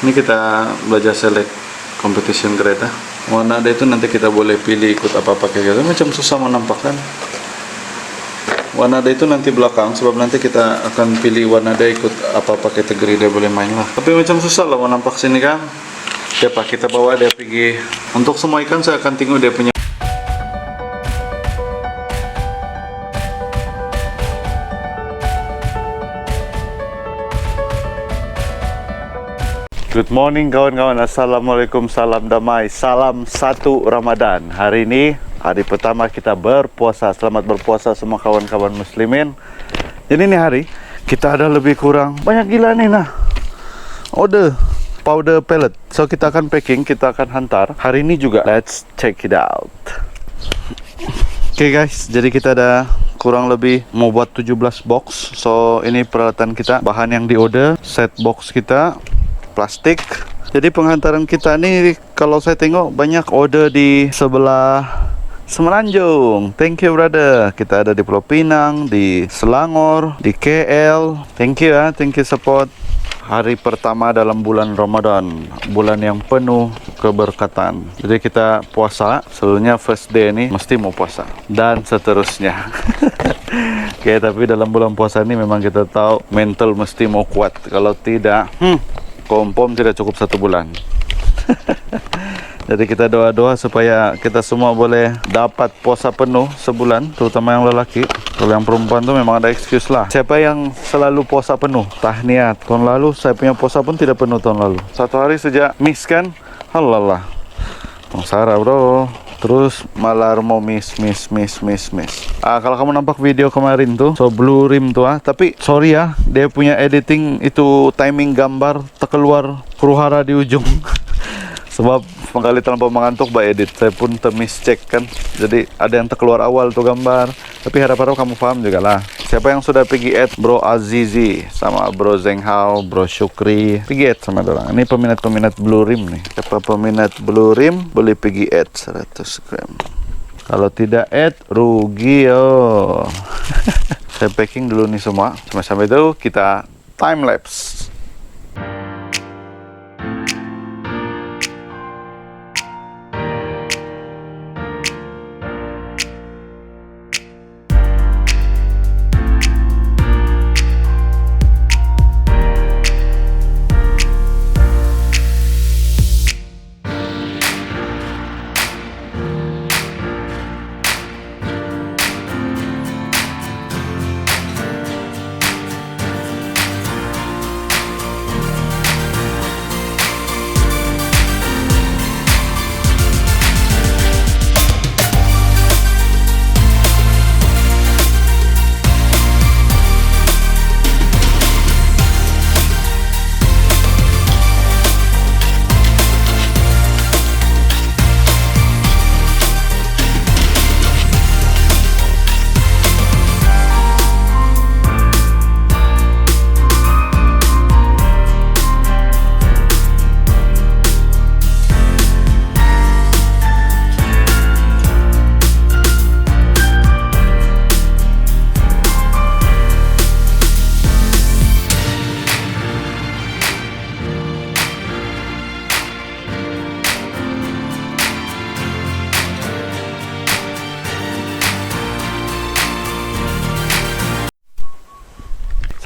Ini kita belajar select competition kereta. Warna ada itu nanti kita boleh pilih ikut apa pakai gitu. Macam susah menampakkan. Warna ada itu nanti belakang, sebab nanti kita akan pilih warna ada ikut apa kategori dia boleh main lah. Tapi macam susah lah mau nampak sini kan. Ya Pak, kita bawa dia pergi. Untuk semua ikan saya akan tengok dia punya. Good morning kawan-kawan. Assalamualaikum, salam damai, salam satu Ramadan. Hari ini hari pertama kita berpuasa. Selamat berpuasa semua kawan-kawan muslimin. Jadi ini hari kita ada lebih kurang banyak gila nih nah order powder pellet. So kita akan packing, kita akan hantar hari ini juga. Let's check it out. Oke guys, jadi kita ada kurang lebih mau buat 17 box. So ini peralatan kita, bahan yang di order, set box kita, plastik. Jadi penghantaran kita nih kalau saya tengok banyak order di sebelah Semenanjung. Thank you brother. Kita ada di Pulau Pinang, di Selangor, di KL. Thank you ya, thank you support. Hari pertama dalam bulan Ramadan, bulan yang penuh keberkatan. Jadi kita puasa, selalunya first day ini mesti mau puasa dan seterusnya. Oke, tapi dalam bulan puasa ini memang kita tahu mental mesti mau kuat. Kalau tidak, kompom tidak cukup 1 bulan. Jadi kita doa-doa supaya kita semua boleh dapat puasa penuh sebulan, terutama yang lelaki. Kalau yang perempuan tuh memang ada excuse lah. Siapa yang selalu puasa penuh? Tahniat. Tahun lalu saya punya puasa pun tidak penuh tahun lalu. 1 hari sejak miss kan? Halalah. Sarah bro. Terus malah mau miss. Kalau kamu nampak video kemarin tuh, so blue rim tuh tapi sorry ya, dia punya editing itu timing gambar terkeluar huru-hara di ujung. Sebab kali terlampau mengantuk by edit, saya pun termiscek kan. Jadi ada yang terkeluar awal tuh gambar. Tapi harap-harap kamu paham juga lah. Siapa yang sudah pergi add Bro Azizi sama Bro Zenghao, Bro Syukri, pergi add sama dorang. Ini peminat-peminat blue rim nih. Siapa peminat blue rim boleh pergi add 100 gram. Kalau tidak add rugi yo. Saya packing dulu nih semua. Sampai itu kita time lapse.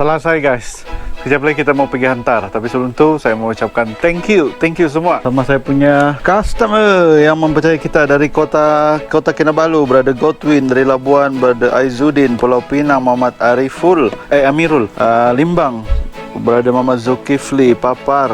Selesai guys. Sekejap lagi kita mau pergi hantar. Tapi sebelum itu saya mau ucapkan thank you semua sama saya punya customer yang mempercayai kita dari kota Kinabalu, Brother Godwin dari Labuan, Brother Aizuddin, Pulau Pinang, Muhammad Amirul, Limbang, Brother Muhammad Zulkifli, Papar,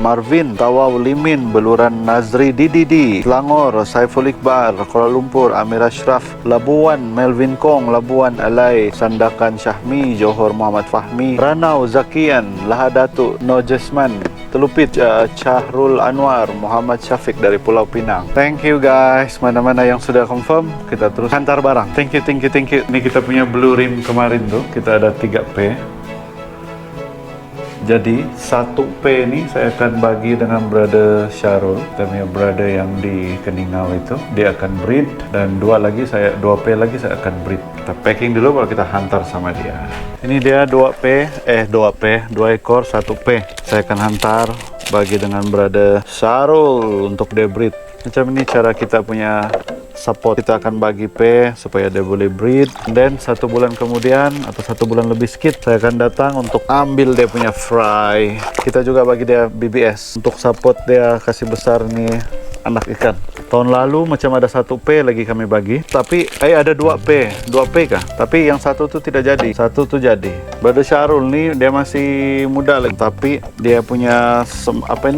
Marvin, Tawau, Limin, Beluran Nazri, Didi, Selangor, Saiful Iqbal, Kuala Lumpur, Amir Ashraf, Labuan, Melvin Kong, Labuan, Alai, Sandakan Syahmi, Johor Muhammad Fahmi, Ranau, Zakian, Lahadatu, Nojesman, Telupit, Chahrul Anwar, Muhammad Syafiq dari Pulau Pinang. Thank you guys, mana-mana yang sudah confirm, kita terus hantar barang. Thank you. Ini kita punya blue rim kemarin tuh, kita ada 3P. Jadi 1P ini saya akan bagi dengan brother Syarul, kita punya brother yang di Keningau itu, dia akan breed, dan 2P lagi saya akan breed. Kita packing dulu baru kita hantar sama dia. Ini dia 2 ekor 1P. Saya akan hantar bagi dengan brother Syarul untuk dia breed. Macam ini cara kita punya support. Kita akan bagi P supaya dia boleh breed. Dan 1 bulan kemudian atau 1 bulan lebih sedikit saya akan datang untuk ambil dia punya fry. Kita juga bagi dia BBS untuk support dia kasih besar nih anak ikan. Tahun lalu macam ada 1P lagi kami bagi, tapi ada 2P kah? Tapi yang satu tuh tidak jadi, satu tuh jadi. Brother Syarul nih dia masih muda lagi, tapi dia punya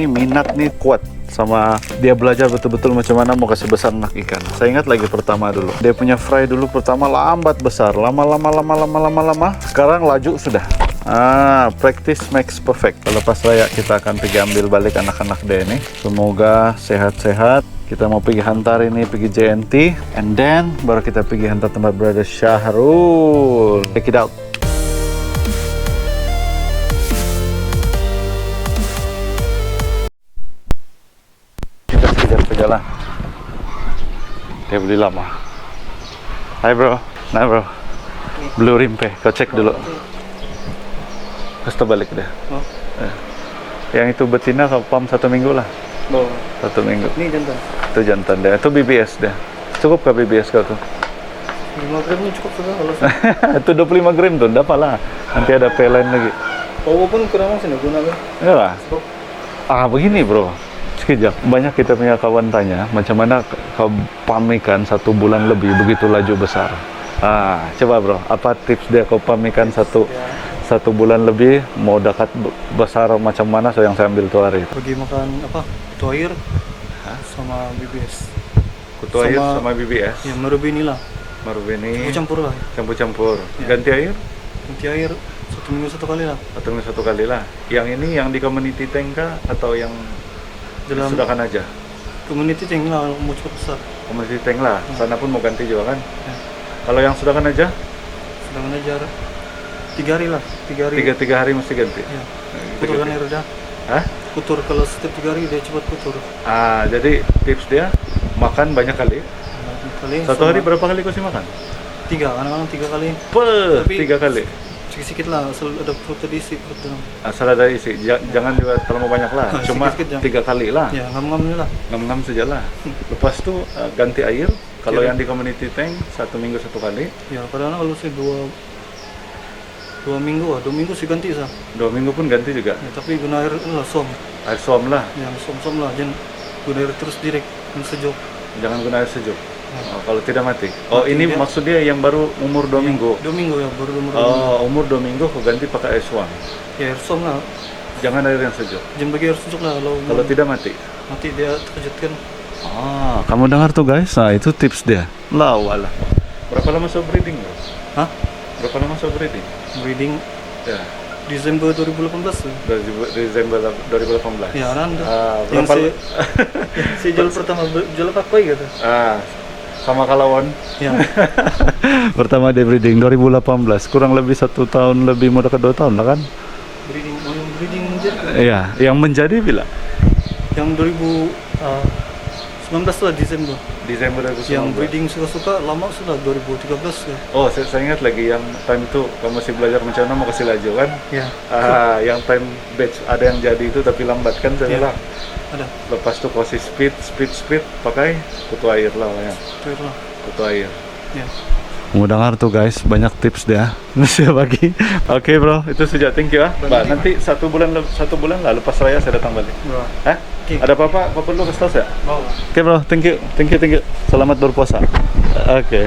minat nih kuat. Sama dia belajar betul-betul macam mana mau kasih besar anak ikan. Saya ingat lagi pertama dulu, dia punya fry dulu pertama lambat besar, lama. Sekarang laju sudah. Practice makes perfect. Lepas raya kita akan pergi ambil balik anak-anak dia ini. Semoga sehat-sehat. Kita mau pergi hantar ini, pergi JNT, and then baru kita pergi hantar tempat brother Syarul. Check it out. Jalan dia beli lama. Hai bro, nah bro, Blue Rimpe, kau cek dulu. Kasih balik deh. Yang itu betina kau pam 1 minggu lah. 1 minggu. Ini jantan. Itu jantan deh. Itu BBS deh. Cukup kah BBS kau tuh? 5 gram cukup sudah kalau. Itu 25 gram tuh, dapat lah. Nanti ada pelain lagi. Oh pun kurang sih gunakan. Enggak lah. Begini bro. Sekejap, banyak kita punya kawan tanya macam mana kau pamikan 1 bulan lebih begitu laju besar. Coba bro, apa tips dia kau pamikan satu bulan lebih mau dekat besar macam mana? So yang saya ambil tuh hari. Pergi makan kutu air sama BBS. Kutu air sama BBS. Ya merubini lah. Merubini. Campur lah. Campur. Ya. Ganti air? Ganti air 1 minggu 1 kali lah. 1 minggu 1 kali lah. Yang ini yang di community tank kah atau yang dalam sudah kan aja? Community tank lah, mau cepat besar. Community tank lah, sana pun mau ganti juga kan? Ya. Kalau yang sudah kan aja? Sudah kan aja 3 hari lah, 3 hari. 3 hari mesti ganti? Ya. Kutur kan air dah. Kutur, kalau setiap 3 hari dia cepat kutur. Jadi tips dia makan banyak kali? Satu hari berapa kali kau sih makan? 3, kadang-kadang 3 kali. 3 kali? Sedikit lah, asal ada perut diisi perut dalam. Asal ada isi, jangan juga terlalu banyak lah. Cuma 3 kali lah. Ya, ngam-ngam lah. Ngam-ngam saja lah. Lepas tu ganti air. Kalau yang di community tank 1 minggu 1 kali. Ya, kadang-kadang kalau sih 2 minggu 2 minggu sih ganti sah. 2 minggu pun ganti juga. Ya, tapi guna air lah som. Air som lah. Ya, som lah. Jangan guna air terus direct, sejuk. Jangan guna air sejuk. Kalau tidak mati. Ini dia, maksudnya yang baru umur 2 minggu. 2 minggu ya, baru umur 2 minggu. Umur 2 minggu kau ganti pakai air som. Ya, air som lah. Jangan air yang sejuk. Jangan bagi air sejuk lah kalau tidak mati. Mati dia terkejutkan. Kamu dengar tuh guys. Itu tips dia. Walah. Berapa lama so breeding? Berapa lama so breeding? Breeding ya. Desember 2018 Desember 2018. Ya, yang si jual pertama jual apa gitu. Sama Kalawon. Ya. Pertama dia breeding 2018, kurang lebih 1 tahun lebih, mau dekat 2 tahun lah kan? Breeding menjadi. Iya, yang menjadi bila? Yang 2019 lah Desember 2019. Yang breeding suka-suka lama sudah 2013 ya. Saya ingat lagi yang time itu kamu masih belajar macam mana mau kasih laju kan? Ya. Yang time batch ada yang jadi itu tapi lambat kan saya lah. Ada. Lepas itu kasih speed pakai kutu air lah ya. Kutu air. Ya. Mau dengar tuh guys, banyak tips dia. Saya bagi. Oke bro, itu saja, thank you nanti 1 bulan lah lepas raya saya datang balik. Okay. Ada apa-apa perlu kasih tahu saya? Oke bro, thank you. Selamat berpuasa. Oke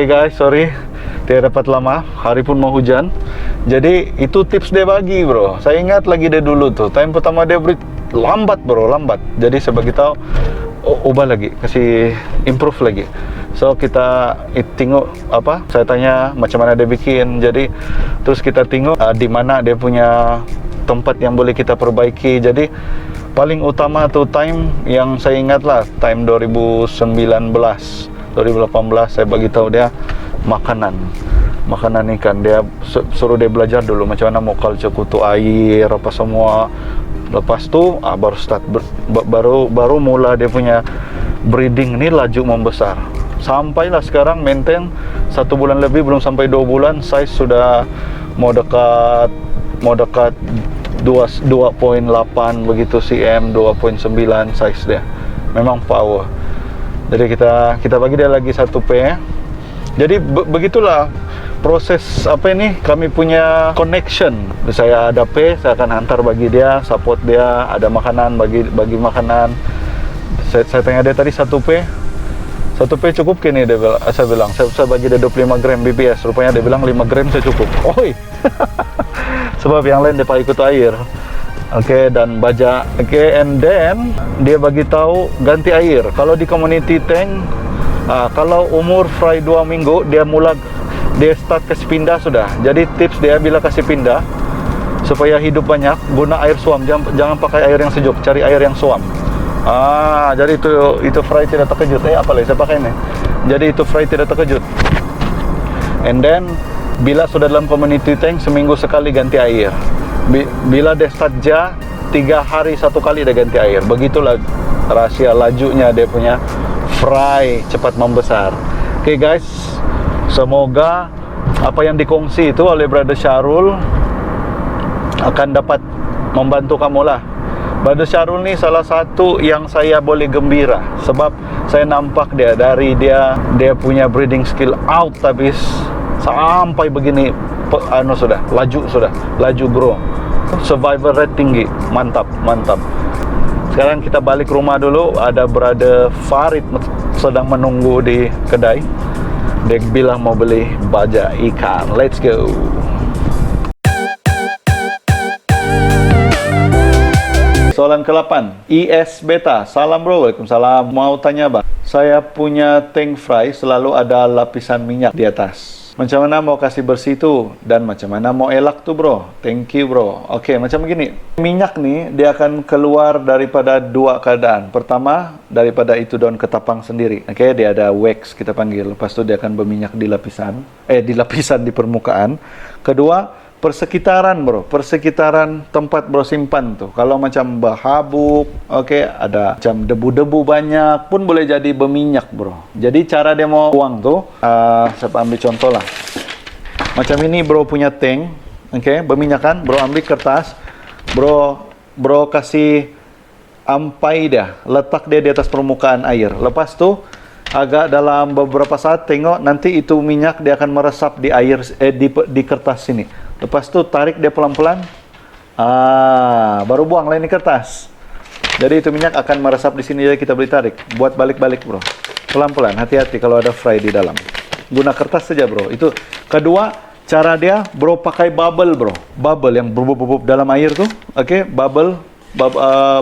guys, sorry tidak dapat lama, hari pun mau hujan. Jadi itu tips dia bagi bro. Saya ingat lagi dia dulu tuh, time pertama dia breed lambat. Jadi saya bagi tahu, ubah lagi, kasih improve lagi. So kita tengok saya tanya macam mana dia bikin. Jadi terus kita tengok di mana dia punya tempat yang boleh kita perbaiki. Jadi paling utama tuh time yang saya ingat lah, time 2019 2018 saya bagi tahu dia makanan. makanan ikan. Dia suruh dia belajar dulu macam mana mau culture kutu air apa semua. Lepas tu baru start baru mula dia punya breeding ni laju membesar. Sampailah sekarang maintain 1 bulan lebih, belum sampai 2 bulan, size sudah mau dekat 2.8 begitu cm, 2.9 size dia. Memang power. Jadi kita bagi dia lagi 1 pair. Jadi begitulah proses apa ini, kami punya connection. Saya ada pair, saya akan hantar bagi dia, support dia, ada makanan bagi makanan. Saya tanya dia tadi 1 pair cukup kini, saya bilang saya bagi dia 25 gram BPS, rupanya dia bilang 5 gram saya cukup. Oi. Sebab yang lain dia pakai ikut air. Oke, dan baja. Oke, and then dia bagi tahu ganti air. Kalau di community tank, kalau umur fry 2 minggu dia start kasih pindah sudah. Jadi tips dia bila kasih pindah supaya hidup banyak, guna air suam, jangan pakai air yang sejuk, cari air yang suam. Jadi itu fry tidak terkejut. Apa lagi saya pakai ini? Jadi itu fry tidak terkejut. And then bila sudah dalam community tank, seminggu sekali ganti air. Bila dia start 3 hari 1 kali dia ganti air. Begitulah rahasia lajunya dia punya fry cepat membesar. Oke guys, semoga apa yang dikongsi itu oleh Brother Syarul akan dapat membantu kamu lah. Brother Syarul ni salah satu yang saya boleh gembira, sebab saya nampak dia dari dia punya breeding skill out habis sampai begini, laju grow, survival rate tinggi, mantap. Sekarang kita balik rumah dulu, ada Brother Farid sedang menunggu di kedai. Dia bilang mau beli baja ikan. Let's go. Soalan ke-8, IS Beta. Salam bro, waalaikumsalam. Mau tanya bang, saya punya tank fry selalu ada lapisan minyak di atas. Macam mana mau kasih bersih tu, dan macam mana mau elak tu bro? Thank you bro. Oke, macam begini. Minyak nih dia akan keluar daripada 2 keadaan. Pertama, daripada itu daun ketapang sendiri. Oke, dia ada wax kita panggil. Lepas tu dia akan berminyak di lapisan di permukaan. Kedua, persekitaran tempat bro simpan tuh. Kalau macam berhabuk, ada macam debu-debu banyak pun boleh jadi berminyak bro. Jadi cara dia mau buang tuh, saya ambil contoh lah. Macam ini bro punya tank, berminyak kan, bro ambil kertas, bro kasih ampai dia, letak dia di atas permukaan air. Lepas tuh agak dalam beberapa saat tengok nanti itu minyak dia akan meresap di air, di kertas sini. Lepas tu tarik dia pelan-pelan, baru buang lain di kertas. Jadi itu minyak akan meresap di sini, jadi kita boleh tarik, buat balik-balik bro, pelan-pelan, hati-hati kalau ada fry di dalam. Guna kertas saja bro. Itu kedua cara dia bro, pakai bubble yang bubuk dalam air tuh,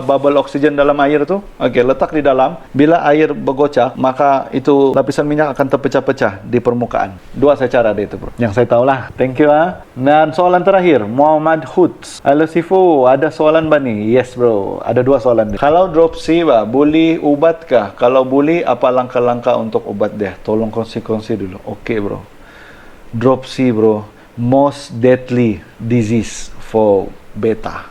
bubble oksigen dalam air tu, letak di dalam. Bila air bergocak, maka itu lapisan minyak akan terpecah-pecah di permukaan. 2 saya cara dia itu bro, yang saya tahu lah. Thank you Dan soalan terakhir, Muhammad Hoods. Halo Sifu, ada soalan bani? Yes bro, ada 2 soalan. Kalau dropsy boleh ubat kah? Kalau boleh, apa langkah-langkah untuk ubat dia? Tolong kongsi dulu. Oke bro, dropsy bro, most deadly disease for beta.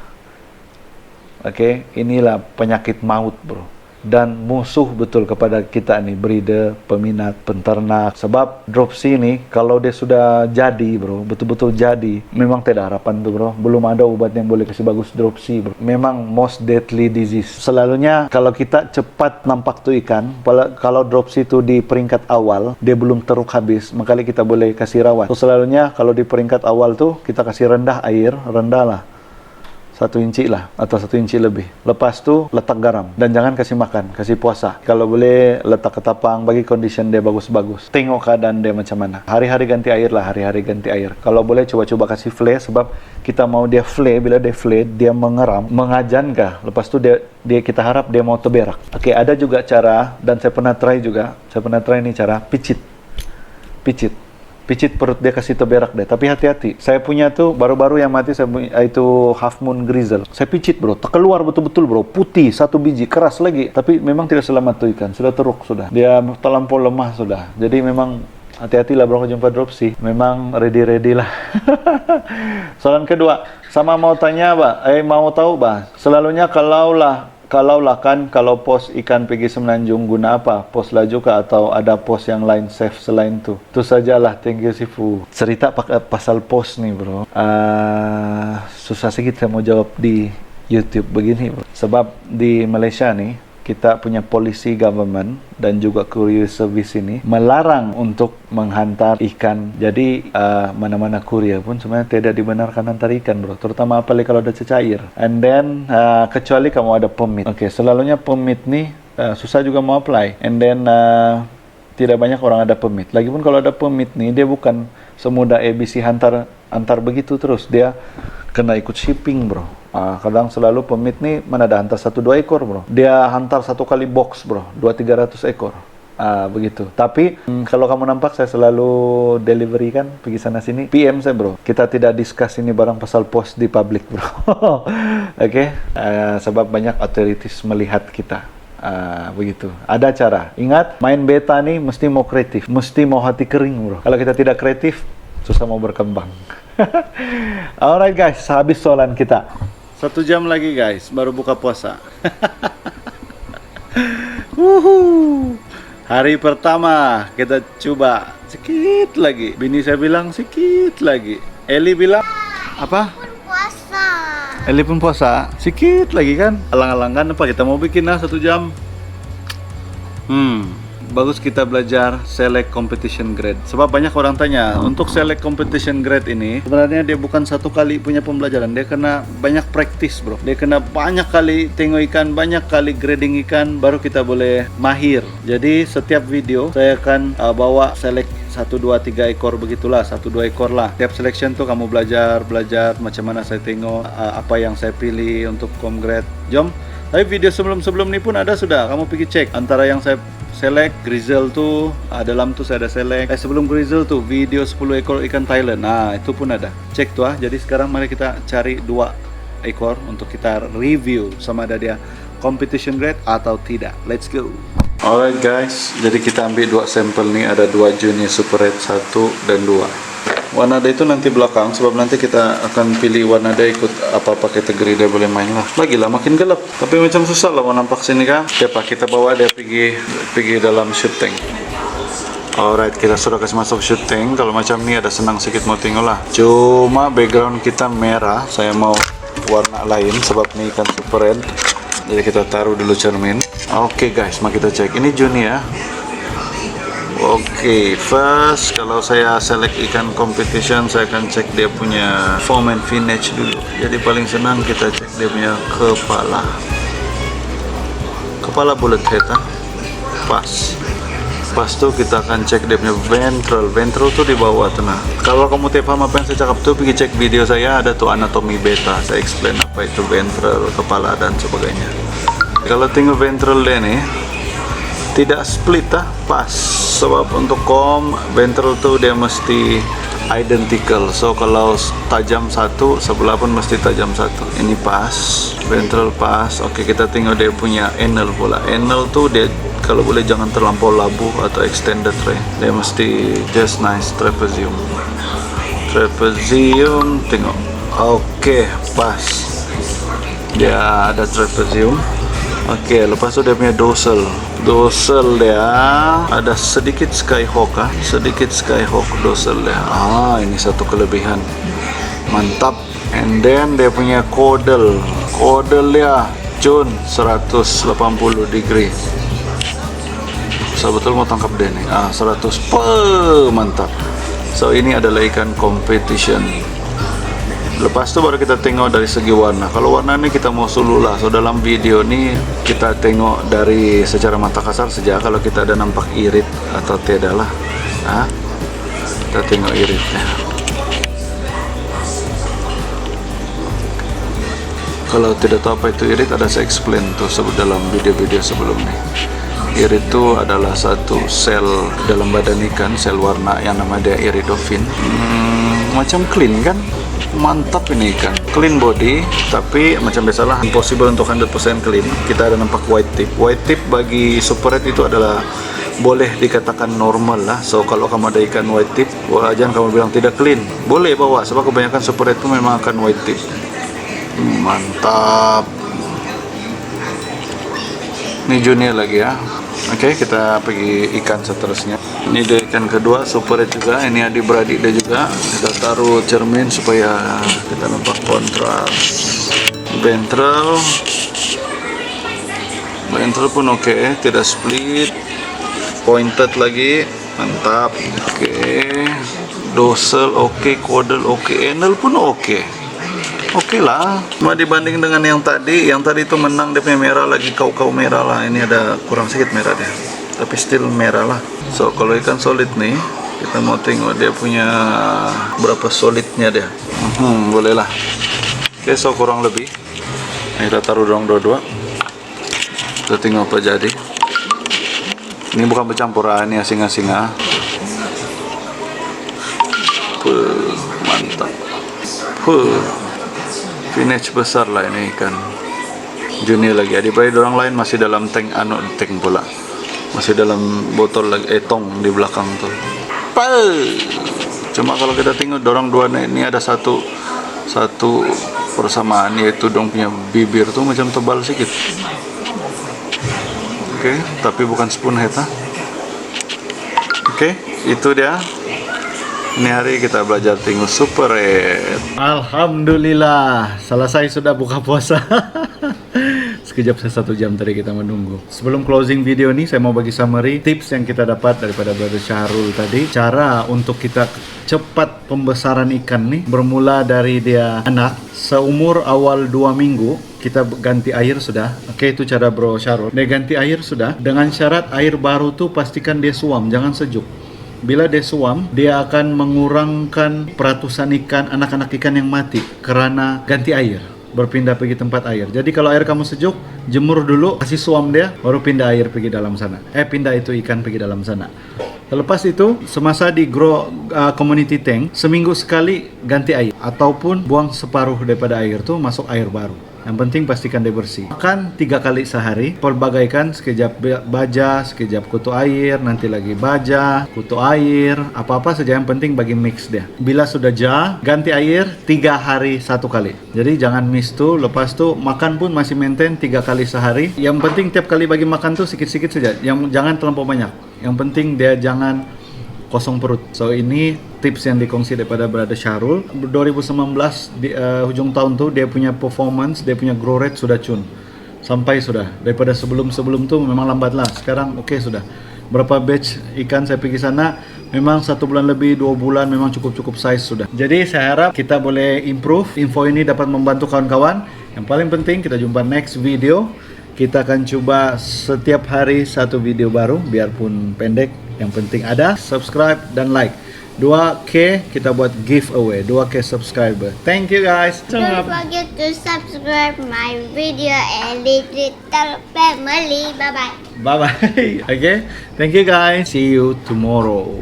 Inilah penyakit maut bro, dan musuh betul kepada kita nih, breeder, peminat, penternak. Sebab dropsy ini kalau dia sudah jadi bro, betul-betul jadi, memang tidak harapan tuh bro. Belum ada obat yang boleh kasih bagus dropsy bro. Memang most deadly disease. Selalunya kalau kita cepat nampak tuh ikan, kalau dropsy itu di peringkat awal, dia belum teruk habis, maka kita boleh kasih rawat. So, selalunya kalau di peringkat awal tuh kita kasih rendah air, rendah lah 1 inci lah, atau 1 inci lebih. Lepas tu letak garam, dan jangan kasih makan, kasih puasa. Kalau boleh letak ketapang, bagi condition dia bagus-bagus. Tengok keadaan dia macam mana. Hari-hari ganti air lah, hari-hari ganti air. Kalau boleh coba-coba kasih flay, sebab kita mau dia flay. Bila dia flay, dia mengeram, mengajan kah. Lepas tu kita harap dia mau terberak. Ada juga cara, dan saya pernah try ini cara picit perut dia, kasih terberak deh. Tapi hati-hati, saya punya tuh baru-baru yang mati, saya punya, itu half moon grizzle. Saya picit bro, terkeluar betul-betul bro, putih 1 biji, keras lagi. Tapi memang tidak selamat tuh ikan, sudah teruk sudah. Dia terlampau lemah sudah. Jadi memang hati-hati lah bro jumpa dropsy. Memang ready lah. Soalan kedua, sama mau tanya mau tahu selalunya kalau pos ikan pergi semenanjung guna apa? Pos laju kah atau ada pos yang lain safe selain itu? Itu sajalah, thank you Sifu. Cerita pasal pos nih bro. Susah sih kita mau jawab di YouTube begini bro. Sebab di Malaysia nih, kita punya polisi government dan juga courier service ini melarang untuk menghantar ikan. Jadi mana-mana courier pun sebenarnya tidak dibenarkan hantar ikan bro, terutama apalagi kalau ada cecair. And then kecuali kamu ada permit. Oke, selalunya permit nih susah juga mau apply. And then tidak banyak orang ada permit. Lagipun kalau ada permit nih, dia bukan semudah ABC hantar begitu terus. Dia kena ikut shipping bro. Kadang selalu permit nih mana ada hantar 1-2 ekor bro. Dia hantar satu kali box bro, 200-300 ekor. Begitu. Tapi kalau kamu nampak saya selalu delivery kan, pergi sana sini. PM saya bro. Kita tidak discuss ini barang pasal pos di public bro. Oke. Sebab banyak authorities melihat kita. Begitu. Ada cara. Ingat, main beta nih mesti mau kreatif, mesti mau hati kering bro. Kalau kita tidak kreatif, susah mau berkembang. Alright guys, habis soalan kita. 1 jam lagi guys, baru buka puasa. Hari pertama kita coba sedikit lagi. Bini saya bilang sedikit lagi. Eli bilang apa? Puasa. Eli pun puasa, sedikit lagi kan? Alang-alangan apa kita mau bikin 1 jam? Bagus kita belajar select competition grade. Sebab banyak orang tanya, untuk select competition grade ini sebenarnya dia bukan satu kali punya pembelajaran, dia kena banyak praktis bro. Dia kena banyak kali tengok ikan, banyak kali grading ikan, baru kita boleh mahir. Jadi setiap video saya akan bawa select 1, 2, 3 ekor begitulah, 1, 2 ekor lah. Tiap selection tuh kamu belajar macam mana saya tengok, apa yang saya pilih untuk grade. Jom. Tapi video sebelum ini pun ada sudah, kamu pergi cek. Antara yang saya select, grizzle tuh, dalam tuh saya ada select. Sebelum grizzle tuh, video 10 ekor ikan Thailand. Nah, itu pun ada. Cek tuh Jadi sekarang mari kita cari 2 ekor untuk kita review sama ada dia competition grade atau tidak. Let's go. Alright guys, jadi kita ambil 2 sampel nih, ada 2 junior super red 1 dan 2. Warna dia itu nanti belakang, sebab nanti kita akan pilih warna dia ikut apa-apa kategori dia boleh main lah. Lagilah makin gelap, tapi macam susah lah mau nampak sini kan. Kita bawa dia pergi dalam shoot tank. Alright, kita sudah kasih masuk shoot tank. Kalau macam ni ada senang sedikit mau tengok lah. Cuma background kita merah, saya mau warna lain sebab ni ikan super red. Jadi kita taruh dulu cermin. Oke guys, mari kita cek. Ini junior. Oke, first kalau saya select ikan competition, saya akan cek dia punya form and finish dulu. Jadi paling senang kita cek dia punya kepala bullet head, pas tuh kita akan cek dia punya ventral tuh di bawah tenang. Kalau kamu paham apa yang saya cakap tuh, pergi cek video saya, ada tuh anatomi beta, saya explain apa itu ventral, kepala dan sebagainya. Kalau tengok ventral dia nih tidak split pas, sebab untuk ventral tuh dia mesti identical. So kalau tajam satu, sebelah pun mesti tajam satu. Ini pas, ventral pas. Oke, kita tengok dia punya anal pula. Anal tuh dia kalau boleh jangan terlampau labu atau extended range. Dia mesti just nice trapezium. Tengok. Oke, pas. Dia ada trapezium. Oke, lepas itu dia punya dorsal dia ada sedikit skyhawk dorsal dia. Ini satu kelebihan, mantap. And then dia punya caudal dia Jun 180 degree. Betul mau tangkap dia nih. 100 mantap. So ini adalah ikan competition. Lepas itu baru kita tengok dari segi warna. Kalau warna ini kita mau suluh lah. So dalam video ini kita tengok dari secara mata kasar saja. Kalau kita ada nampak irit atau tidak lah. Kita tengok iritnya. Kalau tidak tahu apa itu irit, ada saya explain tuh dalam video-video sebelum ini. Irit itu adalah satu sel dalam badan ikan, sel warna yang namanya iridofin. Macam clean kan? Mantap ini ikan, clean body, tapi macam biasalah impossible untuk 100% clean. Kita ada nampak white tip bagi super red itu adalah boleh dikatakan normal lah. So kalau kamu ada ikan white tip, jangan kamu bilang tidak clean. Boleh bawa, sebab kebanyakan super red itu memang akan white tip. Mantap. Ini junior lagi ya. Oke, kita pergi ikan seterusnya. Ini dia ikan kedua, super red juga. Ini adik-beradik dia juga. Kita taruh cermin supaya kita nampak kontras. Ventral pun oke, tidak split. Pointed lagi, mantap. Oke, dorsal oke, caudal oke, anal pun oke. Oke lah. Cuma dibanding dengan yang tadi itu menang, dia punya merah lagi, kau merah lah. Ini ada kurang sedikit merah dia, tapi still merah lah. So kalau ikan solid nih, kita mau tengok dia punya berapa solidnya dia. Boleh lah. Oke, so kurang lebih. Nah, kita taruh dong dua-dua. Kita tengok apa jadi. Ini bukan bercampur, ini asing-asing ah. Mantap. Finish besar lah ini ikan. Junior lagi. Adik-beradik orang lain masih dalam tank pula. Masih dalam botol lagi, tong di belakang tuh. Cuma kalau kita tengok dorang dua ini ada satu persamaan, yaitu dong punya bibir tuh macam tebal sedikit. Oke, tapi bukan spoonhead ha. Oke, itu dia. Ini hari kita belajar tengok super red. Alhamdulillah, selesai sudah buka puasa. Sekejap 1 jam tadi kita menunggu. Sebelum closing video ini, saya mau bagi summary tips yang kita dapat daripada Brother Syahrul tadi. Cara untuk kita cepat pembesaran ikan nih, bermula dari dia anak, seumur awal 2 minggu, kita ganti air sudah. Oke, itu cara Bro Syahrul. Dia ganti air sudah, dengan syarat air baru tuh pastikan dia suam, jangan sejuk. Bila dia suam, dia akan mengurangkan peratusan ikan, anak-anak ikan yang mati karena ganti air, berpindah pergi tempat air. Jadi kalau air kamu sejuk, jemur dulu, kasih suam dia, baru pindah air pergi dalam sana. Pindah itu ikan pergi dalam sana. Lepas itu, semasa di grow community tank, seminggu sekali ganti air, ataupun buang separuh daripada air tuh masuk air baru. Yang penting pastikan dia bersih. Makan 3 kali sehari, perbagaikan, sekejap baja, sekejap kutu air, nanti lagi baja, kutu air, apa-apa saja yang penting bagi mix dia. Bila sudah ganti air 3 hari 1 kali. Jadi jangan miss tuh, lepas tuh makan pun masih maintain 3 kali sehari. Yang penting tiap kali bagi makan tuh sikit-sikit saja, jangan terlampau banyak. Yang penting dia jangan kosong perut. So ini tips yang dikongsi daripada Brother Syahrul. 2019 di hujung tahun tuh dia punya performance, dia punya grow rate sudah sampai sudah. Daripada sebelum tuh memang lambat lah. Sekarang oke sudah. Berapa batch ikan saya pergi sana, memang 1 bulan lebih, 2 bulan memang cukup size sudah. Jadi saya harap kita boleh improve. Info ini dapat membantu kawan-kawan. Yang paling penting kita jumpa next video. Kita akan coba setiap hari 1 video baru, biarpun pendek. Yang penting ada, subscribe dan like. 2K kita buat giveaway, 2K subscriber. Thank you guys. Don't forget to subscribe my video and little family. Bye bye. Bye bye. Okay, thank you guys. See you tomorrow.